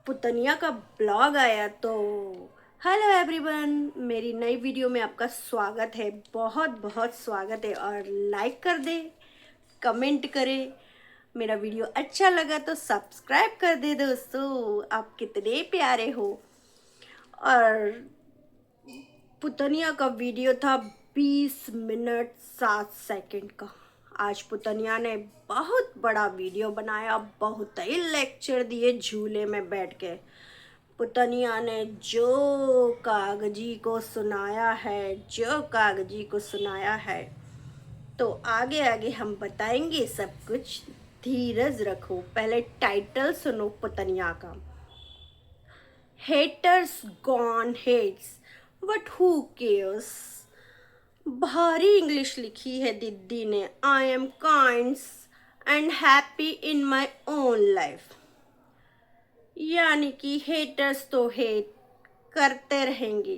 पुतनिया का ब्लॉग आया तो हेलो एवरीवन, मेरी नई वीडियो में आपका स्वागत है। बहुत बहुत स्वागत है और लाइक कर दे, कमेंट करें। मेरा वीडियो अच्छा लगा तो सब्सक्राइब कर दे दोस्तों। आप कितने प्यारे हो। और पुतनिया का वीडियो था 20 मिनट 7 सेकंड का। आज पुतनिया ने बहुत बड़ा वीडियो बनाया, बहुत ही लेक्चर दिए झूले में बैठ के। पुतनिया ने जो कागजी को सुनाया है, जो कागजी को सुनाया है, तो आगे आगे हम बताएंगे सब कुछ। धीरज रखो, पहले टाइटल सुनो पुतनिया का। Haters gonna hates but who cares. भारी इंग्लिश लिखी है दीदी ने। I am kind and happy in my own life. यानी कि हेटर्स तो हेट करते रहेंगे,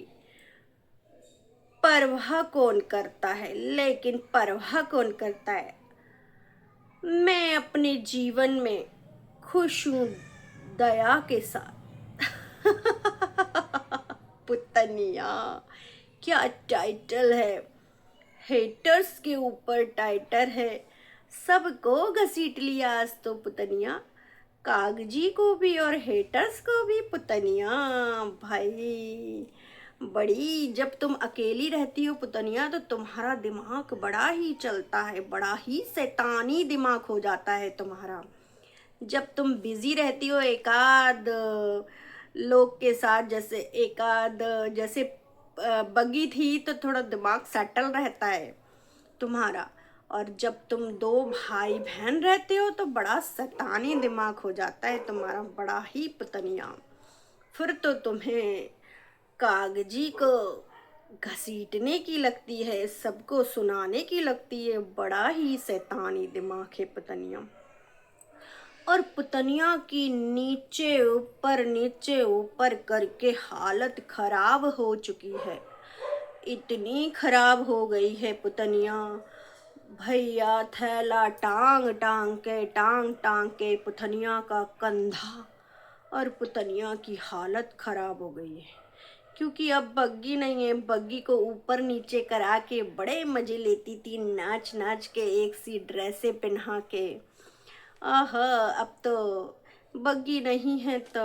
परवाह कौन करता है, लेकिन परवाह कौन करता है। मैं अपने जीवन में खुश हूँ दया के साथ। पुतनिया, क्या टाइटल है। हेटर्स के ऊपर टाइटल है। सबको घसीट लिया आज तो पुतनिया, कागजी को भी और हेटर्स को भी। पुतनिया भाई बड़ी, जब तुम अकेली रहती हो पुतनिया तो तुम्हारा दिमाग बड़ा ही चलता है, बड़ा ही शैतानी दिमाग हो जाता है तुम्हारा। जब तुम बिजी रहती हो एकाध लोग के साथ, जैसे एकाध जैसे बगी थी, तो थोड़ा दिमाग सेटल रहता है तुम्हारा। और जब तुम दो भाई बहन रहते हो तो बड़ा शैतानी दिमाग हो जाता है तुम्हारा, बड़ा ही पुतनिया। फिर तो तुम्हें कागजी को घसीटने की लगती है, सबको सुनाने की लगती है। बड़ा ही शैतानी दिमाग है पुतनिया। और पुतनिया की नीचे ऊपर करके हालत खराब हो चुकी है। इतनी खराब हो गई है पुतनिया, भैया थैला टांग टांग के पुतनिया का कंधा। और पुतनिया की हालत खराब हो गई है, क्योंकि अब बग्गी नहीं है। बग्गी को ऊपर नीचे करा के बड़े मजे लेती थी, नाच नाच के, एक सी ड्रेसें पहना के। आह, अब तो बग्गी नहीं है तो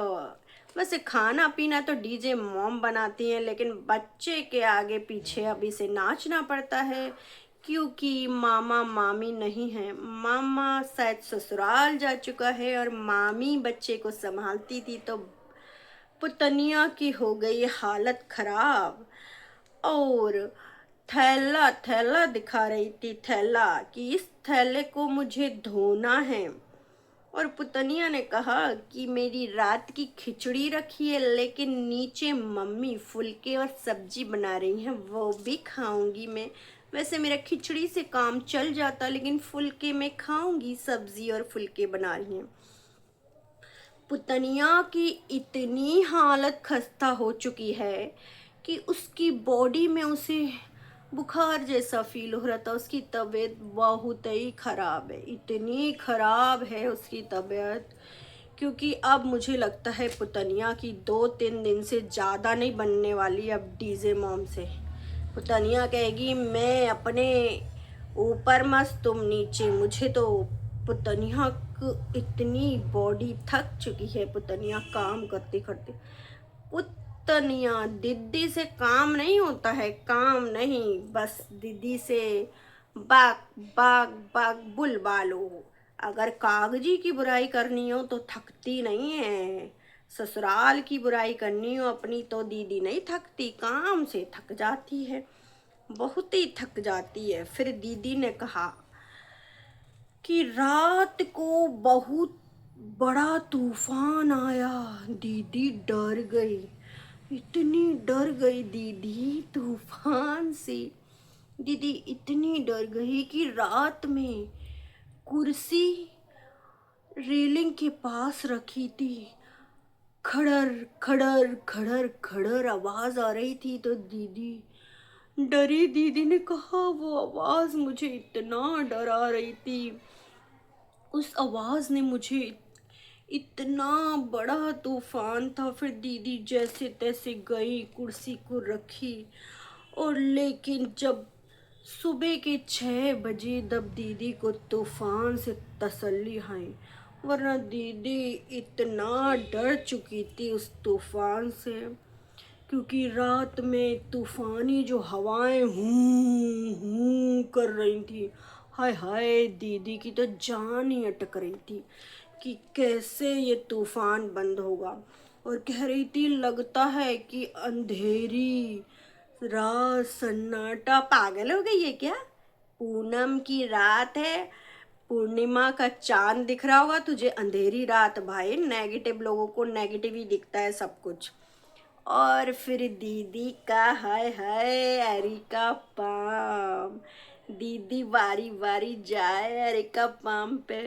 वैसे खाना पीना तो डीजे मॉम बनाती हैं, लेकिन बच्चे के आगे पीछे अभी से नाचना पड़ता है, क्योंकि मामा मामी नहीं है। मामा शायद ससुराल जा चुका है और मामी बच्चे को संभालती थी। तो पुतनिया की हो गई हालत खराब। और थैला थैला दिखा रही थी, थैला कि इस थैले को मुझे धोना है। और पुतनिया ने कहा कि मेरी रात की खिचड़ी रखी है, लेकिन नीचे मम्मी फुलके और सब्जी बना रही हैं, वो भी खाऊंगी मैं। वैसे मेरा खिचड़ी से काम चल जाता, लेकिन फुलके मैं खाऊंगी, सब्जी और फुलके बना रही हैं। पुतनिया की इतनी हालत खस्ता हो चुकी है कि उसकी बॉडी में उसे बुखार जैसा फील हो रहा था। उसकी तबीयत बहुत ही खराब है, इतनी खराब है उसकी तबीयत, क्योंकि अब मुझे लगता है पुतनिया की 2-3 दिन से ज़्यादा नहीं बनने वाली अब डीजे मॉम से। पुतनिया कहेगी मैं अपने ऊपर मस्त, तुम नीचे। मुझे तो पुतनिया को इतनी बॉडी थक चुकी है, पुतनिया काम करते करते। पुतनिया दीदी से काम नहीं होता है, काम नहीं, बस दीदी से बाग बाग बाग बुलवालो। अगर कागजी की बुराई करनी हो तो थकती नहीं है, ससुराल की बुराई करनी हो अपनी तो दीदी नहीं थकती, काम से थक जाती है, बहुत ही थक जाती है। फिर दीदी ने कहा कि रात को बहुत बड़ा तूफान आया। दीदी डर गई, इतनी डर गई दीदी तूफान से। दीदी इतनी डर गई कि रात में कुर्सी रेलिंग के पास रखी थी, खड़र खड़र खड़र खड़र आवाज आ रही थी, तो दीदी डरी। दीदी ने कहा वो आवाज मुझे इतना डरा रही थी, उस आवाज ने मुझे इतना बड़ा तूफान था। फिर दीदी जैसे तैसे गई, कुर्सी को रखी, और लेकिन जब सुबह के 6 बजे तब दीदी को तूफान से तसल्ली आई, वरना दीदी इतना डर चुकी थी उस तूफान से, क्योंकि रात में तूफानी जो हवाएं हूं हूं कर रही थी। हाय हाय, दीदी की तो जान ही अटक रही थी कि कैसे ये तूफान बंद होगा। और कह रही थी लगता है कि अंधेरी रात, सन्नाटा। पागल हो गई है क्या? पूनम की रात है, पूर्णिमा का चांद दिख रहा होगा तुझे, अंधेरी रात। भाई नेगेटिव लोगों को नेगेटिव ही दिखता है सब कुछ। और फिर दीदी का हाय हाय एरिका पाम, दीदी बारी बारी जाए एरिका पाम पे।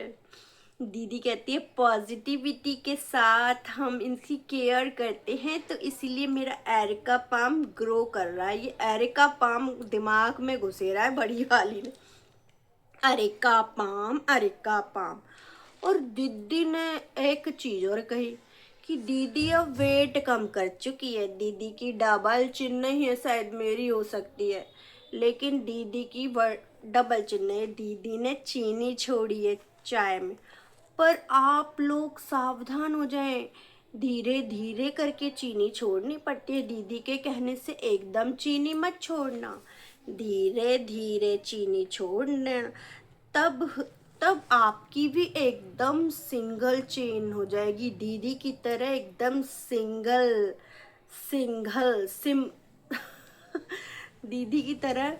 दीदी कहती है पॉजिटिविटी के साथ हम इनकी केयर करते हैं, तो इसीलिए मेरा एरिका पाम ग्रो कर रहा है। ये एरिका पाम दिमाग में घुसे रहा है बड़ी वाली ने, एरिका पाम एरिका पाम। और दीदी ने एक चीज़ और कही कि दीदी अब वेट कम कर चुकी है। दीदी की डबल चिन नहीं है, शायद मेरी हो सकती है, लेकिन दीदी की डबल चिन है। दीदी ने चीनी छोड़ी है चाय में। पर आप लोग सावधान हो जाएं, धीरे धीरे करके चीनी छोड़नी पड़ती है। दीदी के कहने से एकदम चीनी मत छोड़ना, धीरे धीरे चीनी छोड़ना, तब तब आपकी भी एकदम सिंगल चेन हो जाएगी, दीदी की तरह एकदम सिंगल सिंगल सिम दीदी की तरह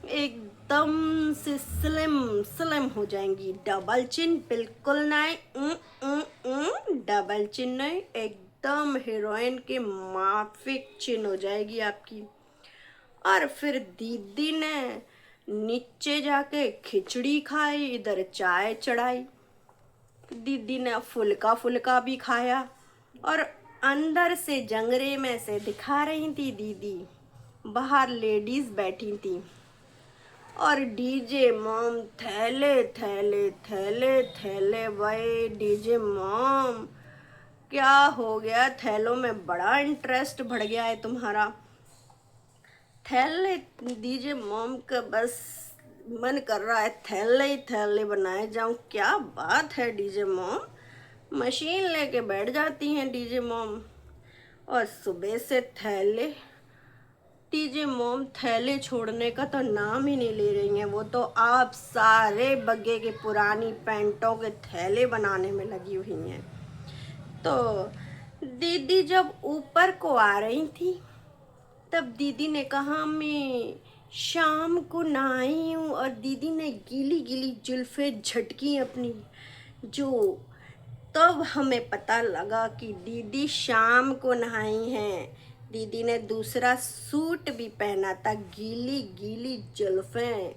एकदम से स्लिम स्लिम हो जाएंगी। डबल चिन बिल्कुल नहीं, डबल चिन नहीं, एकदम हीरोइन के माफिक चिन हो जाएगी आपकी। और फिर दीदी ने नीचे जाके खिचड़ी खाई, इधर चाय चढ़ाई। दीदी ने फुल्का फुल्का भी खाया, और अंदर से जंगरे में से दिखा रही थी दीदी। बाहर लेडीज बैठी थी, और डीजे मॉम थैले थैले थैले थैले। भाई डीजे मॉम क्या हो गया, थैलों में बड़ा इंटरेस्ट बढ़ गया है तुम्हारा। थैले डीजे मॉम का बस मन कर रहा है थैले ही थैले बनाए जाऊं। क्या बात है डीजे मॉम, मशीन लेके बैठ जाती हैं डीजे मॉम, और सुबह से थैले। डीजे मॉम थैले छोड़ने का तो नाम ही नहीं ले रही हैं। वो तो आप सारे बग्गे के पुरानी पैंटों के थैले बनाने में लगी हुई हैं। तो दीदी जब ऊपर को आ रही थी, तब दीदी ने कहा मैं शाम को नहाई हूँ, और दीदी ने गीली गीली जुल्फें झटकी अपनी, जो तब हमें पता लगा कि दीदी शाम को नहाई हैं। दीदी ने दूसरा सूट भी पहना था, गीली गीली जुल्फें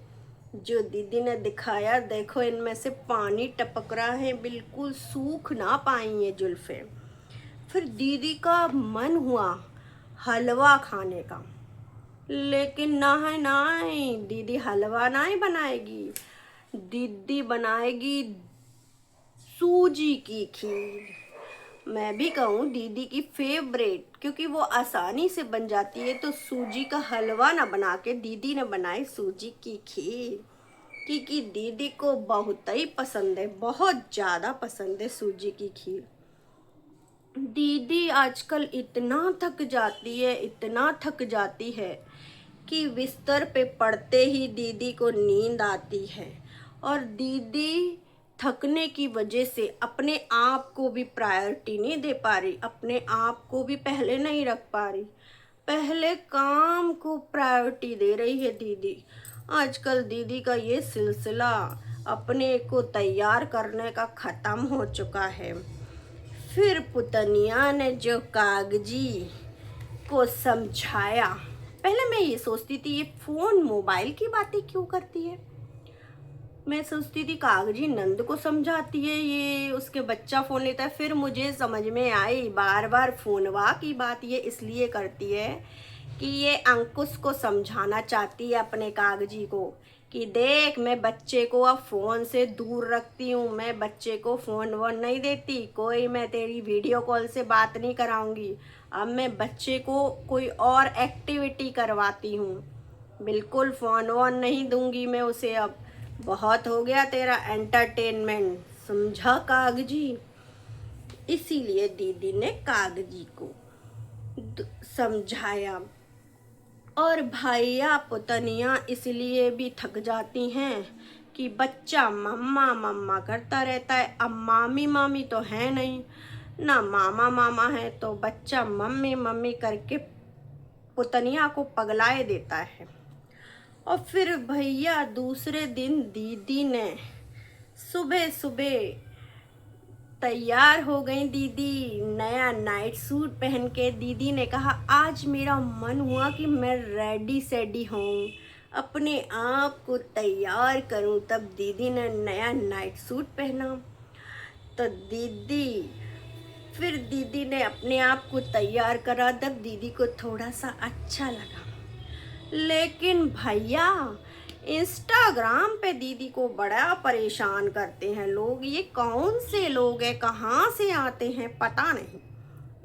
जो दीदी ने दिखाया, देखो इनमें से पानी टपक रहा है, बिल्कुल सूख ना पाई ये जुल्फें। फिर दीदी का मन हुआ हलवा खाने का, लेकिन ना है ना, दीदी हलवा नहीं बनाएगी, दीदी बनाएगी सूजी की खीर। मैं भी कहूँ दीदी की फेवरेट, क्योंकि वो आसानी से बन जाती है। तो सूजी का हलवा ना बना के दीदी ने बनाई सूजी की खीर, क्योंकि दीदी को बहुत ही पसंद है, बहुत ज़्यादा पसंद है सूजी की खीर। दीदी आजकल इतना थक जाती है, इतना थक जाती है कि बिस्तर पे पड़ते ही दीदी को नींद आती है। और दीदी थकने की वजह से अपने आप को भी प्रायोरिटी नहीं दे पा रही, अपने आप को भी पहले नहीं रख पा रही। पहले काम को प्रायोरिटी दे रही है दीदी। आजकल दीदी का ये सिलसिला अपने को तैयार करने का ख़त्म हो चुका है। फिर पुतनिया ने जो कागजी को समझाया, पहले मैं ये सोचती थी ये फ़ोन मोबाइल की बातें क्यों करती है, मैं सोचती थी कागजी नंद को समझाती है, ये उसके बच्चा फ़ोन लेता है। फिर मुझे समझ में आई बार बार फ़ोनवा की बात ये इसलिए करती है कि ये अंकुश को समझाना चाहती है अपने कागजी को कि देख मैं बच्चे को अब फ़ोन से दूर रखती हूँ, मैं बच्चे को फ़ोन वोन नहीं देती, कोई मैं तेरी वीडियो कॉल से बात नहीं कराऊंगी, अब मैं बच्चे को कोई और एक्टिविटी करवाती हूँ, बिल्कुल फ़ोन वोन नहीं दूंगी मैं उसे अब, बहुत हो गया तेरा एंटरटेनमेंट, समझा कागजी। इसीलिए दीदी ने कागजी को समझाया। और भैया पुतनिया इसलिए भी थक जाती हैं कि बच्चा मम्मा मम्मा करता रहता है, अब मामी मामी तो है नहीं ना, मामा मामा है, तो बच्चा मम्मी मम्मी करके पुतनिया को पगलाए देता है। और फिर भैया दूसरे दिन दीदी ने सुबह सुबह तैयार हो गई दीदी, नया नाइट सूट पहन के दीदी ने कहा आज मेरा मन हुआ कि मैं रेडी सेडी हूँ, अपने आप को तैयार करूँ। तब दीदी ने नया नाइट सूट पहना। तो दीदी ने अपने आप को तैयार करा, तब दीदी को थोड़ा सा अच्छा लगा। लेकिन भैया इंस्टाग्राम पे दीदी को बड़ा परेशान करते हैं लोग, ये कौन से लोग हैं, कहाँ से आते हैं पता नहीं,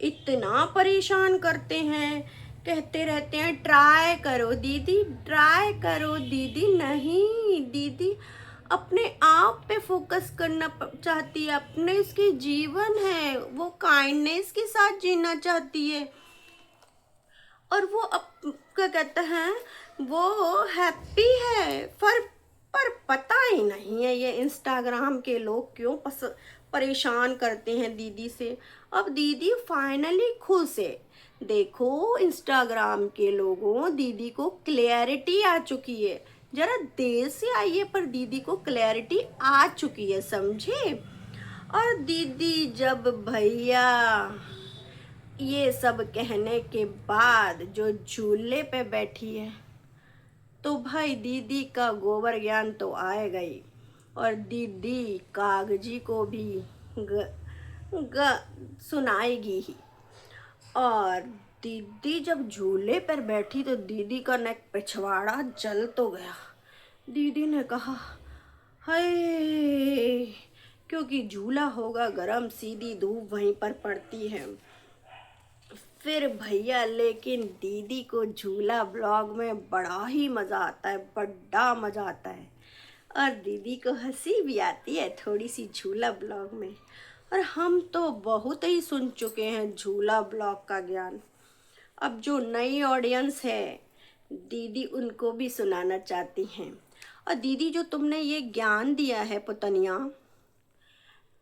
इतना परेशान करते हैं, कहते रहते हैं ट्राई करो दीदी, ट्राई करो दीदी। नहीं, दीदी अपने आप पे फोकस करना चाहती है, अपने उसकी जीवन है, वो काइंडनेस के साथ जीना चाहती है, और वो क्या कहते हैं, वो हैप्पी है। पर पता ही नहीं है ये इंस्टाग्राम के लोग क्यों परेशान करते हैं दीदी से। अब दीदी फाइनली खुश है। देखो इंस्टाग्राम के लोगों, दीदी को क्लैरिटी आ चुकी है, जरा देर से आई है पर दीदी को क्लैरिटी आ चुकी है, समझे। और दीदी जब भैया ये सब कहने के बाद जो झूले पे बैठी है, तो भाई दीदी का गोबर ज्ञान तो आएगा ही, और दीदी कागजी को भी सुनाएगी ही। और दीदी जब झूले पर बैठी तो दीदी का नेक पिछवाड़ा जल तो गया। दीदी ने कहा हाय, क्योंकि झूला होगा गरम, सीधी धूप वहीं पर पड़ती है। फिर भैया लेकिन दीदी को झूला ब्लॉग में बड़ा ही मज़ा आता है, बड़ा मज़ा आता है, और दीदी को हंसी भी आती है थोड़ी सी झूला ब्लॉग में। और हम तो बहुत ही सुन चुके हैं झूला ब्लॉग का ज्ञान, अब जो नई ऑडियंस है दीदी उनको भी सुनाना चाहती हैं। और दीदी जो तुमने ये ज्ञान दिया है पुतनिया,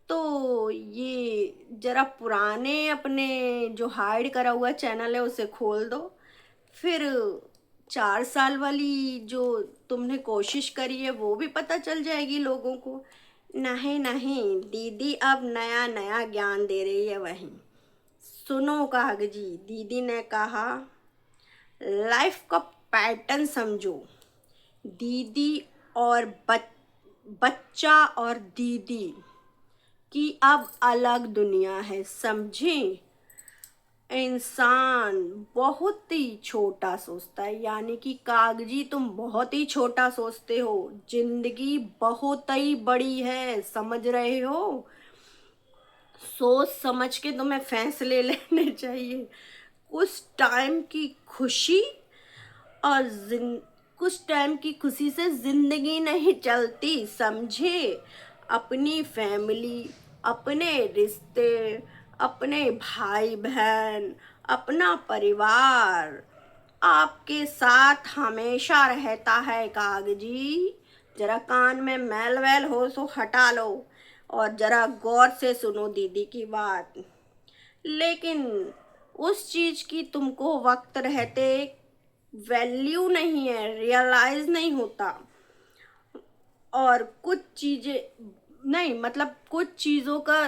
तो ये जरा पुराने अपने जो हाइड करा हुआ चैनल है उसे खोल दो, फिर 4 साल वाली जो तुमने कोशिश करी है वो भी पता चल जाएगी लोगों को। नहीं नहीं, दीदी अब नया नया ज्ञान दे रही है। वहीं सुनो कागजी, दीदी ने कहा लाइफ का पैटर्न समझो, दीदी और बच्चा और दीदी कि अब अलग दुनिया है, समझे। इंसान बहुत ही छोटा सोचता है, यानी कि कागजी तुम बहुत ही छोटा सोचते हो, जिंदगी बहुत ही बड़ी है, समझ रहे हो। सोच समझ के तुम्हें फैसले लेने चाहिए। कुछ टाइम की खुशी और कुछ टाइम की खुशी से जिंदगी नहीं चलती, समझे। अपनी फैमिली, अपने रिश्ते, अपने भाई बहन, अपना परिवार आपके साथ हमेशा रहता है कागजी। जरा कान में मैल वैल हो सो हटा लो और जरा गौर से सुनो दीदी की बात। लेकिन उस चीज की तुमको वक्त रहते वैल्यू नहीं है, रियलाइज नहीं होता, और कुछ चीजें नहीं, मतलब कुछ चीज़ों का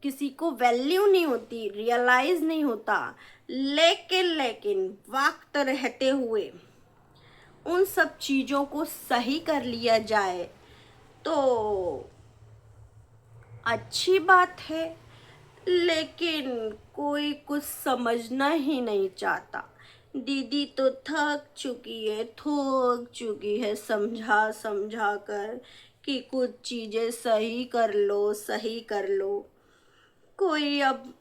किसी को वैल्यू नहीं होती, रियलाइज नहीं होता। लेकिन वक्त रहते हुए उन सब चीज़ों को सही कर लिया जाए तो अच्छी बात है। लेकिन कोई कुछ समझना ही नहीं चाहता, दीदी तो थक चुकी है समझा समझा कर कि कुछ चीजें सही कर लो। कोई अब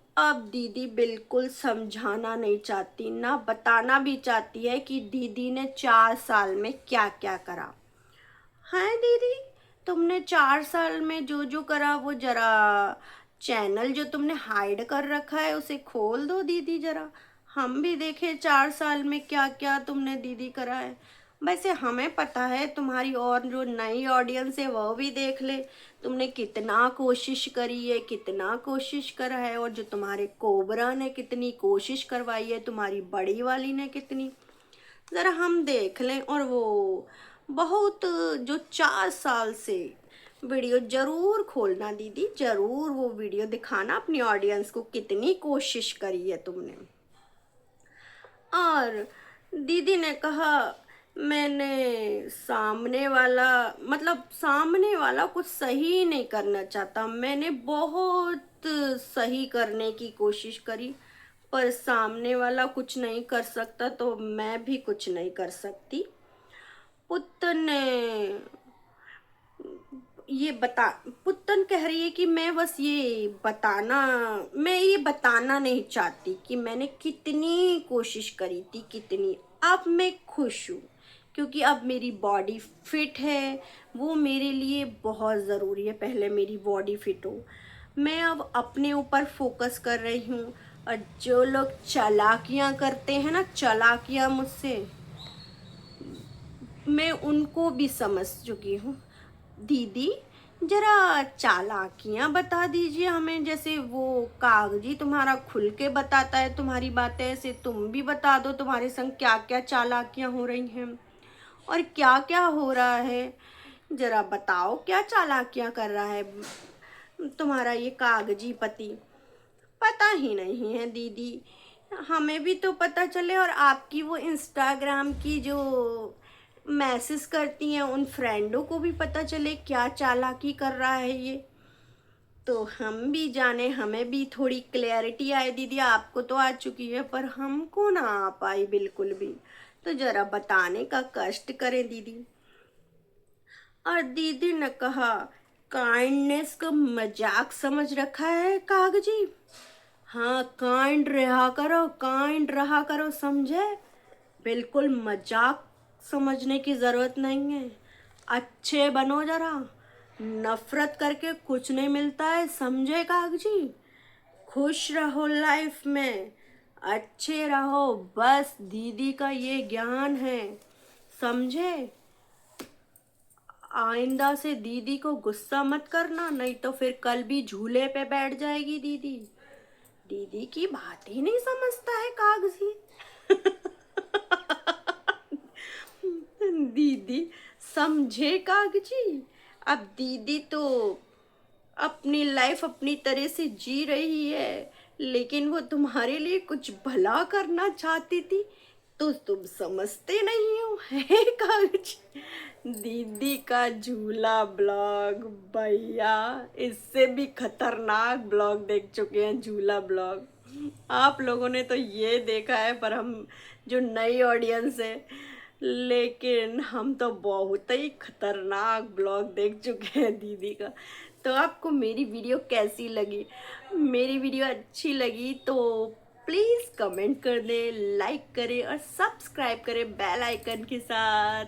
दीदी बिल्कुल समझाना नहीं चाहती, ना बताना भी चाहती है कि दीदी ने 4 साल में क्या क्या करा है। दीदी, तुमने 4 साल में जो जो करा वो जरा चैनल जो तुमने हाइड कर रखा है उसे खोल दो दीदी जरा, हम भी देखे 4 साल में क्या क्या तुमने दीदी करा है। वैसे हमें पता है, तुम्हारी और जो नई ऑडियंस है वो भी देख ले, तुमने कितना कोशिश करी है, कितना कोशिश करा है, और जो तुम्हारे कोबरा ने कितनी कोशिश करवाई है, तुम्हारी बड़ी वाली ने कितनी, ज़रा हम देख लें। और वो बहुत जो 4 साल से वीडियो ज़रूर खोलना दीदी, ज़रूर वो वीडियो दिखाना अपनी ऑडियंस को कितनी कोशिश करी है तुमने। और दीदी ने कहा मैंने सामने वाला कुछ सही नहीं करना चाहता, मैंने बहुत सही करने की कोशिश करी, पर सामने वाला कुछ नहीं कर सकता तो मैं भी कुछ नहीं कर सकती। पुत्तन ने ये बता पुत्तन कह रही है कि मैं ये बताना नहीं चाहती कि मैंने कितनी कोशिश करी थी, कितनी। अब मैं खुश हूँ क्योंकि अब मेरी बॉडी फिट है, वो मेरे लिए बहुत ज़रूरी है। पहले मेरी बॉडी फिट हो, मैं अब अपने ऊपर फोकस कर रही हूँ। और जो लोग चालाकियाँ करते हैं ना, चालाकियाँ मुझसे, मैं उनको भी समझ चुकी हूँ। दीदी, जरा चालाकियाँ बता दीजिए हमें, जैसे वो कागजी तुम्हारा खुल के बताता है तुम्हारी बातें, ऐसे तुम भी बता दो तुम्हारे संग क्या क्या चालाकियाँ हो रही हैं और क्या क्या हो रहा है। जरा बताओ क्या चालाकियाँ कर रहा है तुम्हारा ये कागजी पति। पता ही नहीं है दीदी, हमें भी तो पता चले, और आपकी वो इंस्टाग्राम की जो मैसेज करती हैं उन फ्रेंडों को भी पता चले क्या चालाकी कर रहा है ये, तो हम भी जाने, हमें भी थोड़ी क्लैरिटी आए। दीदी आपको तो आ चुकी है पर हमको ना आ पाई बिल्कुल भी, तो जरा बताने का कष्ट करें दीदी। और दीदी ने कहा काइंडनेस को मजाक समझ रखा है कागजी। हाँ, काइंड रहा करो, समझे? बिल्कुल मजाक समझने की ज़रूरत नहीं है, अच्छे बनो जरा। नफरत करके कुछ नहीं मिलता है, समझे कागजी? खुश रहो लाइफ में, अच्छे रहो, बस दीदी का ये ज्ञान है, समझे? आइंदा से दीदी को गुस्सा मत करना, नहीं तो फिर कल भी झूले पे बैठ जाएगी दीदी। दीदी की बात ही नहीं समझता है कागजी। दीदी समझे कागजी, अब दीदी तो अपनी लाइफ अपनी तरह से जी रही है, लेकिन वो तुम्हारे लिए कुछ भला करना चाहती थी, तो तुम समझते नहीं हो है कागजी। दीदी का झूला ब्लॉग, भैया इससे भी खतरनाक ब्लॉग देख चुके हैं, झूला ब्लॉग। आप लोगों ने तो ये देखा है, पर हम जो नई ऑडियंस है, लेकिन हम तो बहुत ही खतरनाक ब्लॉग देख चुके हैं दीदी का। तो आपको मेरी वीडियो कैसी लगी? मेरी वीडियो अच्छी लगी तो प्लीज़ कमेंट कर दें, लाइक करें और सब्सक्राइब करें बेल आइकन के साथ।